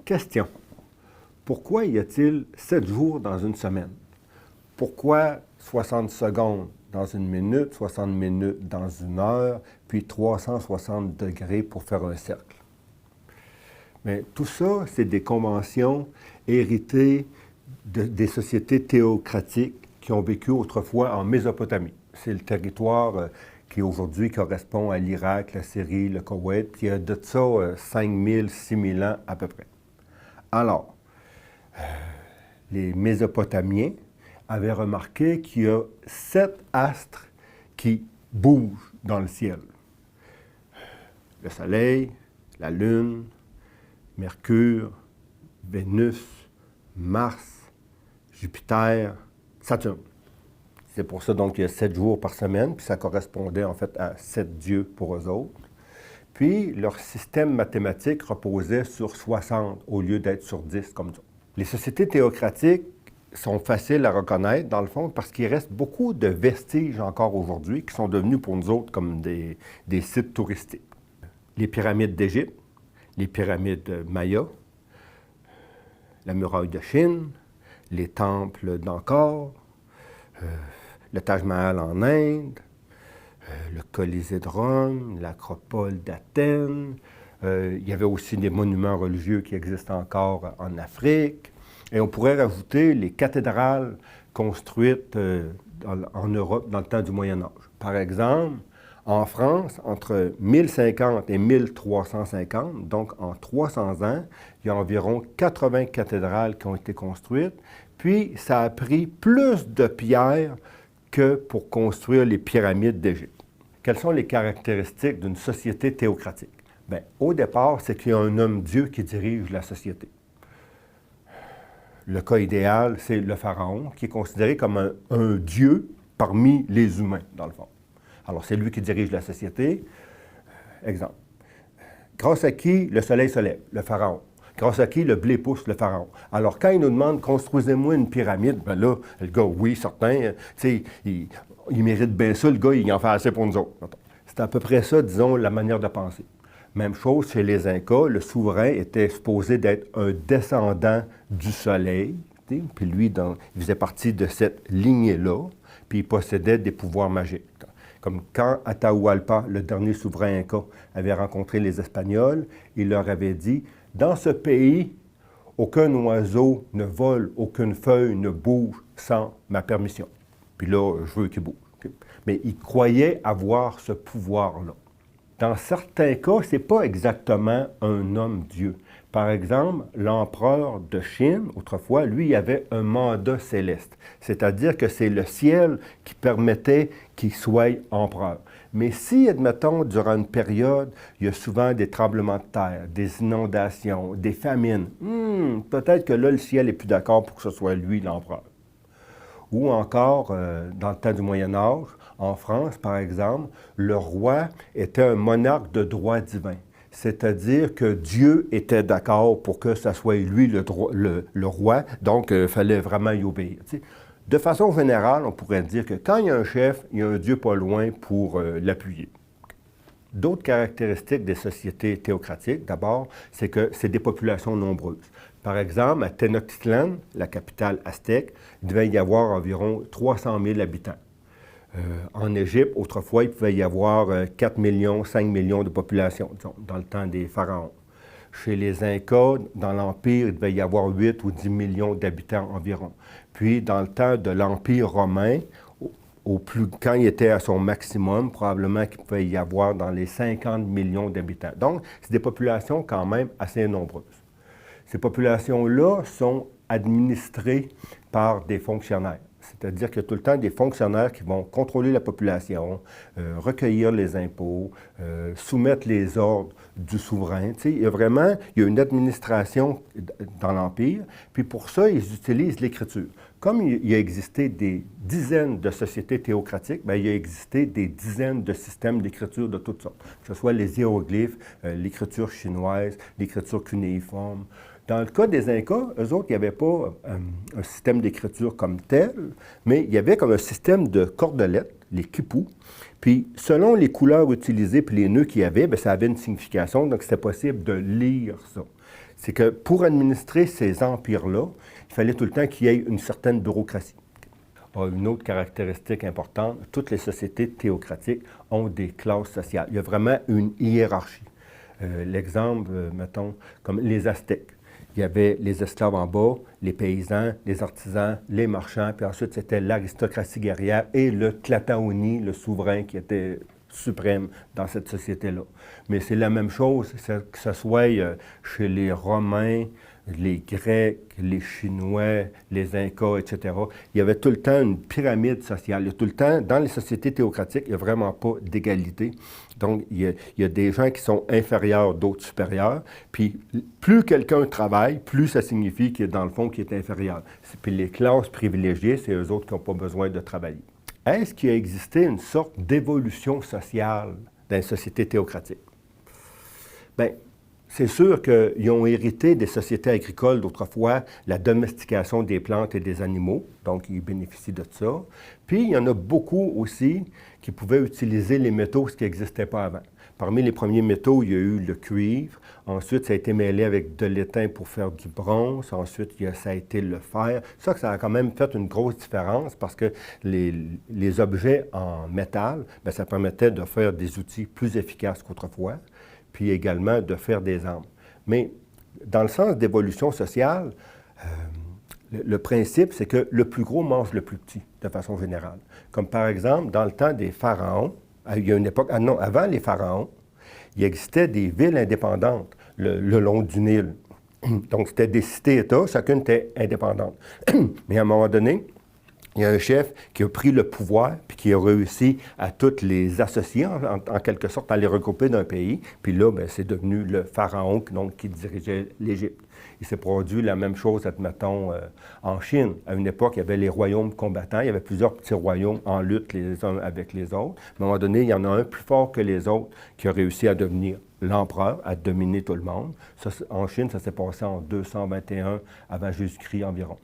Question. Pourquoi y a-t-il 7 jours dans une semaine? Pourquoi 60 secondes dans une minute, 60 minutes dans une heure, puis 360 degrés pour faire un cercle? Mais tout ça, c'est des conventions héritées des sociétés théocratiques qui ont vécu autrefois en Mésopotamie. C'est le territoire qui aujourd'hui correspond à l'Irak, la Syrie, le Koweït, puis il y a de ça 5000, 6000 ans à peu près. Alors, les Mésopotamiens avaient remarqué qu'il y a 7 astres qui bougent dans le ciel. Le Soleil, la Lune, Mercure, Vénus, Mars, Jupiter, Saturne. C'est pour ça donc qu'il y a 7 jours par semaine, puis ça correspondait en fait à 7 dieux pour eux autres. Puis leur système mathématique reposait sur 60 au lieu d'être sur 10 comme ça. Les sociétés théocratiques sont faciles à reconnaître dans le fond parce qu'il reste beaucoup de vestiges encore aujourd'hui qui sont devenus pour nous autres comme des sites touristiques. Les pyramides d'Égypte, les pyramides mayas, la muraille de Chine, les temples d'Angkor, le Taj Mahal en Inde, le Colisée de Rome, l'acropole d'Athènes. Il y avait aussi des monuments religieux qui existent encore en Afrique. Et on pourrait rajouter les cathédrales construites en Europe dans le temps du Moyen Âge. Par exemple, en France, entre 1050 et 1350, donc en 300 ans, il y a environ 80 cathédrales qui ont été construites. Puis, ça a pris plus de pierres que pour construire les pyramides d'Égypte. Quelles sont les caractéristiques d'une société théocratique? Bien, au départ, c'est qu'il y a un homme-dieu qui dirige la société. Le cas idéal, c'est le pharaon, qui est considéré comme un dieu parmi les humains, dans le fond. Alors, c'est lui qui dirige la société. Exemple. Grâce à qui le soleil se lève? Le pharaon. Grâce à qui le blé pousse? Le pharaon. Alors, quand il nous demande « construisez-moi une pyramide », bien là, le gars, oui, certain, tu sais, il mérite bien ça, le gars, il en fait assez pour nous autres. C'est à peu près ça, disons, la manière de penser. Même chose chez les Incas, le souverain était supposé d'être un descendant du soleil, puis lui, il faisait partie de cette lignée-là, puis il possédait des pouvoirs magiques. Comme quand Atahualpa, le dernier souverain Inca, avait rencontré les Espagnols, il leur avait dit « Dans ce pays, aucun oiseau ne vole, aucune feuille ne bouge sans ma permission. Puis là, je veux qu'il bouge. » Mais il croyait avoir ce pouvoir-là. Dans certains cas, ce n'est pas exactement un homme-dieu. Par exemple, l'empereur de Chine, autrefois, lui, il avait un mandat céleste. C'est-à-dire que c'est le ciel qui permettait qu'il soit empereur. Mais si, admettons, durant une période, il y a souvent des tremblements de terre, des inondations, des famines, peut-être que là, le ciel n'est plus d'accord pour que ce soit lui l'empereur. Ou encore, dans le temps du Moyen Âge, en France, par exemple, le roi était un monarque de droit divin. C'est-à-dire que Dieu était d'accord pour que ce soit lui le roi, donc il fallait vraiment y obéir. Tu sais. De façon générale, on pourrait dire que quand il y a un chef, il y a un Dieu pas loin pour l'appuyer. D'autres caractéristiques des sociétés théocratiques, d'abord, c'est que c'est des populations nombreuses. Par exemple, à Tenochtitlan, la capitale aztèque, il devait y avoir environ 300 000 habitants. En Égypte, autrefois, il pouvait y avoir 4 millions, 5 millions de population, disons, dans le temps des pharaons. Chez les Incas, dans l'Empire, il devait y avoir 8 ou 10 millions d'habitants environ. Puis, dans le temps de l'Empire romain, quand il était à son maximum, probablement qu'il pouvait y avoir dans les 50 millions d'habitants. Donc, c'est des populations quand même assez nombreuses. Ces populations-là sont administrées par des fonctionnaires. C'est-à-dire qu'il y a tout le temps des fonctionnaires qui vont contrôler la population, recueillir les impôts, soumettre les ordres du souverain. Tu sais, il y a une administration dans l'Empire, puis pour ça, ils utilisent l'écriture. Comme il y a existé des dizaines de sociétés théocratiques, bien, il y a existé des dizaines de systèmes d'écriture de toutes sortes, que ce soit les hiéroglyphes, l'écriture chinoise, l'écriture cunéiforme. Dans le cas des Incas, eux autres, il n'y avait pas un système d'écriture comme tel, mais il y avait comme un système de cordelettes, les quipus. Puis, selon les couleurs utilisées puis les nœuds qu'il y avait, bien, ça avait une signification, donc c'était possible de lire ça. c'est que pour administrer ces empires-là, il fallait tout le temps qu'il y ait une certaine bureaucratie. Une autre caractéristique importante, toutes les sociétés théocratiques ont des classes sociales. Il y a vraiment une hiérarchie. L'exemple, mettons, comme les Aztèques. Il y avait les esclaves en bas, les paysans, les artisans, les marchands, puis ensuite c'était l'aristocratie guerrière et le Tlatoani, le souverain qui était suprême dans cette société-là. Mais c'est la même chose, que ce soit chez les Romains, les Grecs, les Chinois, les Incas, etc. Il y avait tout le temps une pyramide sociale. Il y a tout le temps, dans les sociétés théocratiques, il n'y a vraiment pas d'égalité. Donc, il y a des gens qui sont inférieurs, d'autres supérieurs. Puis, plus quelqu'un travaille, plus ça signifie qu'il est dans le fond qu'il est inférieur. Puis les classes privilégiées, c'est eux autres qui n'ont pas besoin de travailler. Est-ce qu'il a existé une sorte d'évolution sociale dans les sociétés théocratiques? Bien, c'est sûr qu'ils ont hérité des sociétés agricoles d'autrefois, la domestication des plantes et des animaux, donc ils bénéficient de ça. Puis, il y en a beaucoup aussi qui pouvaient utiliser les métaux, ce qui n'existait pas avant. Parmi les premiers métaux, il y a eu le cuivre. Ensuite, ça a été mêlé avec de l'étain pour faire du bronze. Ensuite, ça a été le fer. Ça a quand même fait une grosse différence parce que les objets en métal, bien, ça permettait de faire des outils plus efficaces qu'autrefois, puis également de faire des armes. Mais dans le sens d'évolution sociale, le principe, c'est que le plus gros mange le plus petit, de façon générale. Comme par exemple, dans le temps des pharaons, il y a une époque, avant les pharaons, il existait des villes indépendantes le long du Nil. Donc, c'était des cités-États, chacune était indépendante. Mais à un moment donné, il y a un chef qui a pris le pouvoir puis qui a réussi à toutes les associer, en quelque sorte, à les regrouper d'un pays. Puis là, bien, c'est devenu le pharaon donc, qui dirigeait l'Égypte. Il s'est produit la même chose, admettons, en Chine. À une époque, il y avait les royaumes combattants. Il y avait plusieurs petits royaumes en lutte les uns avec les autres. À un moment donné, il y en a un plus fort que les autres qui a réussi à devenir l'empereur, à dominer tout le monde. Ça, en Chine, ça s'est passé en 221 avant Jésus-Christ environ.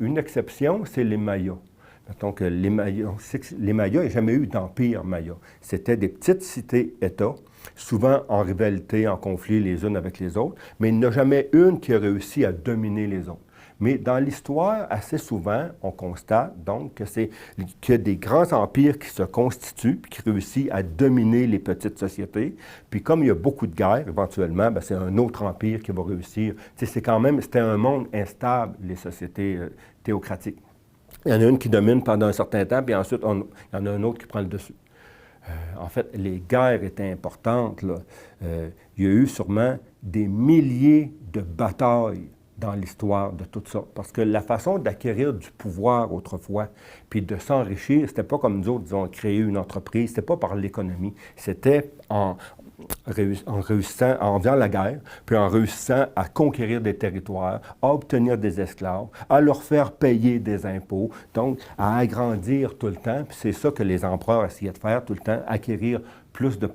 Une exception, c'est les Mayas. Donc, les Mayas, il n'y a jamais eu d'empire Maya. C'était des petites cités-États, souvent en rivalité, en conflit les unes avec les autres, mais il n'y en a jamais une qui a réussi à dominer les autres. Mais dans l'histoire, assez souvent, on constate donc qu'il y a des grands empires qui se constituent puis qui réussissent à dominer les petites sociétés. Puis comme il y a beaucoup de guerres, éventuellement, bien, c'est un autre empire qui va réussir. C'était un monde instable, les sociétés théocratiques. Il y en a une qui domine pendant un certain temps, puis ensuite, il y en a un autre qui prend le dessus. En fait, les guerres étaient importantes, là. Il y a eu sûrement des milliers de batailles dans l'histoire de tout ça. Parce que la façon d'acquérir du pouvoir autrefois, puis de s'enrichir, c'était pas comme nous autres, disons, créer une entreprise, c'était pas par l'économie, c'était en réussissant, en faisant la guerre, puis en réussissant à conquérir des territoires, à obtenir des esclaves, à leur faire payer des impôts, donc à agrandir tout le temps, puis c'est ça que les empereurs essayaient de faire tout le temps, acquérir plus de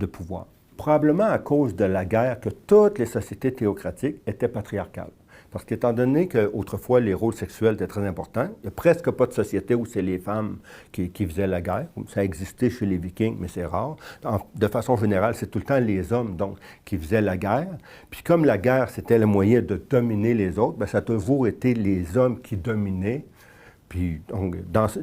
pouvoir. Probablement à cause de la guerre que toutes les sociétés théocratiques étaient patriarcales. Parce qu'étant donné qu'autrefois, les rôles sexuels étaient très importants, il n'y a presque pas de société où c'est les femmes qui faisaient la guerre. Ça existait chez les Vikings, mais c'est rare. De façon générale, c'est tout le temps les hommes donc, qui faisaient la guerre. Puis comme la guerre, c'était le moyen de dominer les autres, bien, ça a toujours été les hommes qui dominaient. Puis donc,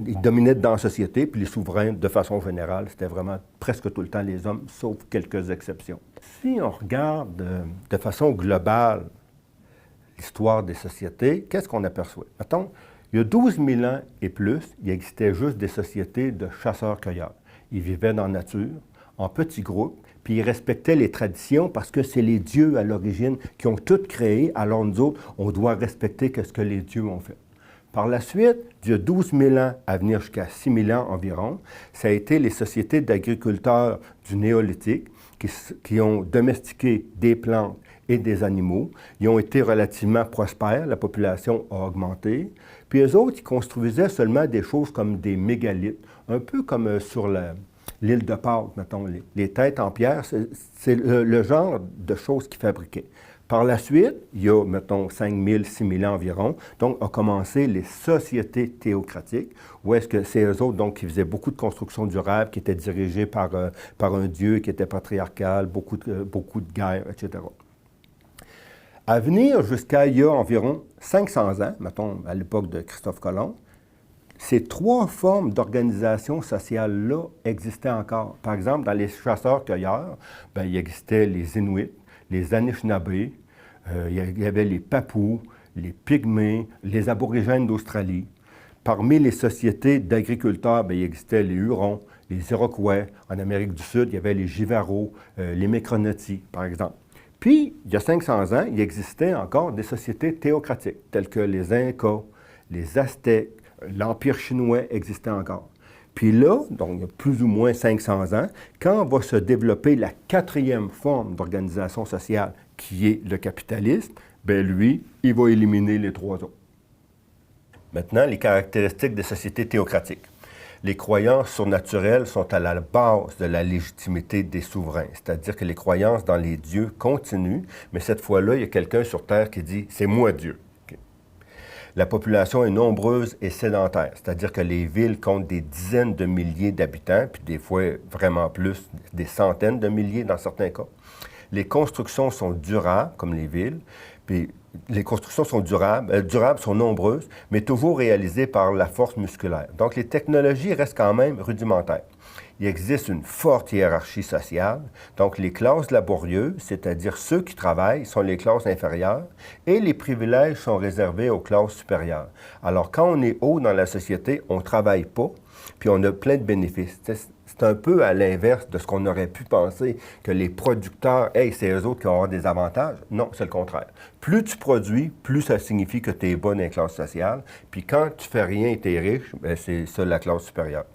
ils dominaient dans la société, puis les souverains, de façon générale, c'était vraiment presque tout le temps les hommes, sauf quelques exceptions. Si on regarde de façon globale l'histoire des sociétés, qu'est-ce qu'on aperçoit? Mettons, il y a 12 000 ans et plus, il existait juste des sociétés de chasseurs-cueilleurs. Ils vivaient dans la nature, en petits groupes, puis ils respectaient les traditions parce que c'est les dieux à l'origine qui ont tout créé, alors nous autres, on doit respecter ce que les dieux ont fait. Par la suite, il y a 12 000 ans à venir jusqu'à 6 000 ans environ, ça a été les sociétés d'agriculteurs du néolithique qui ont domestiqué des plantes et des animaux. Ils ont été relativement prospères, la population a augmenté. Puis eux autres, ils construisaient seulement des choses comme des mégalithes, un peu comme sur l'île de Pâques, mettons, les têtes en pierre, c'est le genre de choses qu'ils fabriquaient. Par la suite, il y a, mettons, 5 000, 6 000 ans environ, donc ont commencé les sociétés théocratiques, où est-ce que c'est eux autres donc, qui faisaient beaucoup de constructions durables, qui étaient dirigées par un dieu qui était patriarcal, beaucoup de guerres, etc. À venir jusqu'à il y a environ 500 ans, mettons à l'époque de Christophe Colomb, ces trois formes d'organisation sociale-là existaient encore. Par exemple, dans les chasseurs-cueilleurs, il existait les Inuits, les Anishinabés, il y avait les Papous, les Pygmées, les Aborigènes d'Australie. Parmi les sociétés d'agriculteurs, il existait les Hurons, les Iroquois. En Amérique du Sud, il y avait les Jivaros, les Mécronotis, par exemple. Puis, il y a 500 ans, il existait encore des sociétés théocratiques, telles que les Incas, les Aztèques, l'Empire chinois existait encore. Puis là, donc il y a plus ou moins 500 ans, quand va se développer la quatrième forme d'organisation sociale, qui est le capitalisme, lui, il va éliminer les trois autres. Maintenant, les caractéristiques des sociétés théocratiques. Les croyances surnaturelles sont à la base de la légitimité des souverains, c'est-à-dire que les croyances dans les dieux continuent, mais cette fois-là, il y a quelqu'un sur Terre qui dit « c'est moi Dieu ». La population est nombreuse et sédentaire, c'est-à-dire que les villes comptent des dizaines de milliers d'habitants, puis des fois vraiment plus, des centaines de milliers dans certains cas. Les constructions sont durables, comme les villes, puis les constructions sont durables, sont nombreuses, mais toujours réalisées par la force musculaire. Donc, les technologies restent quand même rudimentaires. Il existe une forte hiérarchie sociale. Donc, les classes laborieuses, c'est-à-dire ceux qui travaillent, sont les classes inférieures et les privilèges sont réservés aux classes supérieures. Alors, quand on est haut dans la société, on ne travaille pas, puis on a plein de bénéfices. C'est un peu à l'inverse de ce qu'on aurait pu penser, que les producteurs, c'est eux autres qui vont avoir des avantages. Non, c'est le contraire. Plus tu produis, plus ça signifie que tu es bon dans les classes sociales. Puis quand tu fais rien et tu es riche, c'est ça la classe supérieure.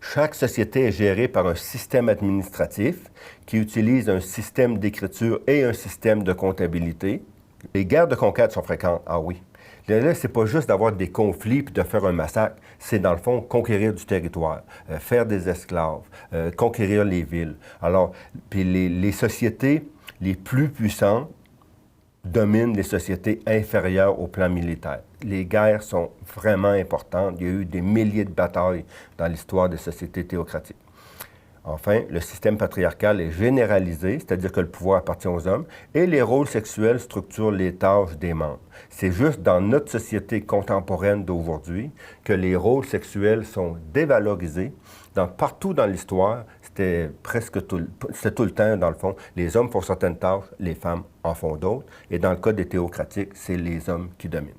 Chaque société est gérée par un système administratif qui utilise un système d'écriture et un système de comptabilité. Les guerres de conquête sont fréquentes, ah oui. Là, c'est pas juste d'avoir des conflits et de faire un massacre, c'est dans le fond conquérir du territoire, faire des esclaves, conquérir les villes. Alors, puis les sociétés les plus puissantes dominent les sociétés inférieures au plan militaire. Les guerres sont vraiment importantes. Il y a eu des milliers de batailles dans l'histoire des sociétés théocratiques. Enfin, le système patriarcal est généralisé, c'est-à-dire que le pouvoir appartient aux hommes, et les rôles sexuels structurent les tâches des membres. C'est juste dans notre société contemporaine d'aujourd'hui que les rôles sexuels sont dévalorisés. Partout dans l'histoire, c'était tout le temps, dans le fond. Les hommes font certaines tâches, les femmes en font d'autres. Et dans le cas des théocratiques, c'est les hommes qui dominent.